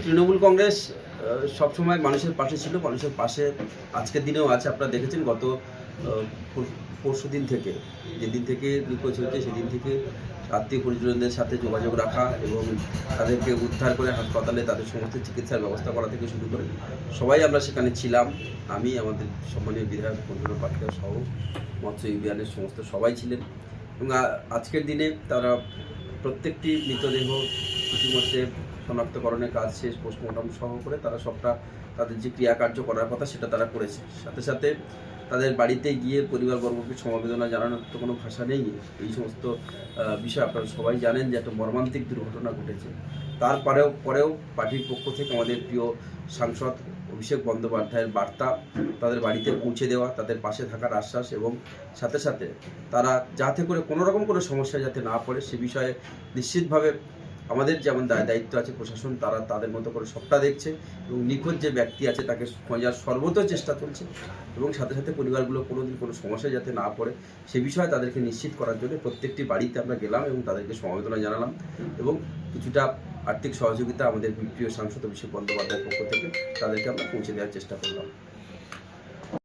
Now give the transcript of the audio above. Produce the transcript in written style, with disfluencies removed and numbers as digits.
তৃণমূল কংগ্রেস সবসময় মানুষের পাশে ছিল, মানুষের পাশে আজকের দিনেও আছে। আপনারা দেখেছেন গত পরশু দিন থেকে, যেদিন থেকে নিখোঁজ হয়েছে সেদিন থেকে আত্মীয় পরিজনদের সাথে যোগাযোগ রাখা এবং তাদেরকে উদ্ধার করে হাসপাতালে তাদের সমস্ত চিকিৎসার ব্যবস্থা করা থেকে শুরু করে সবাই আমরা সেখানে ছিলাম। আমি, আমাদের সম্মানীয় বিধায়ক মঞ্জুর পাটকা সহ মৎস্য ইউনিয়নের সমস্ত সবাই ছিলেন এবং আজকের দিনে তারা প্রত্যেকটি মৃতদেহ ইতিমধ্যে শনাক্তকরণের কাজ শেষ, পোস্টমর্টম সহ করে তারা সবটা তাদের যে ক্রিয়াকার্য করার কথা সেটা তারা করেছে। সাথে সাথে তাদের বাড়িতে গিয়ে পরিবারবর্গকে সমবেদনা জানানোর তো কোনো ভাষা নেই। এই সমস্ত বিষয় আপনারা সবাই জানেন যে একটা মর্মান্তিক দুর্ঘটনা ঘটেছে। পরেও পার্টির পক্ষ থেকে আমাদের প্রিয় সাংসদ অভিষেক বন্দ্যোপাধ্যায়ের বার্তা তাদের বাড়িতে পৌঁছে দেওয়া, তাদের পাশে থাকার আশ্বাস এবং সাথে সাথে তারা যাতে করে কোনো রকম কোনো সমস্যা যাতে না পড়ে সে বিষয়ে নিশ্চিতভাবে আমাদের যেমন দায়িত্ব আছে, প্রশাসন তারা তাদের মতো করে সবটা দেখছে এবং নিখোঁজ যে ব্যক্তি আছে তাকে খোঁজার সর্বত চেষ্টা চলছে এবং সাথে সাথে পরিবারগুলো কোনোদিন কোনো সমস্যায় যাতে না পড়ে সে বিষয়ে তাদেরকে নিশ্চিত করার জন্য প্রত্যেকটি বাড়িতে আমরা গেলাম এবং তাদেরকে সমবেদনা জানালাম এবং কিছুটা আর্থিক সহযোগিতা আমাদের প্রিয় সাংসদ অভিষেক বন্দ্যোপাধ্যায়ের পক্ষ থেকে তাদেরকে আমরা পৌঁছে দেওয়ার চেষ্টা করলাম।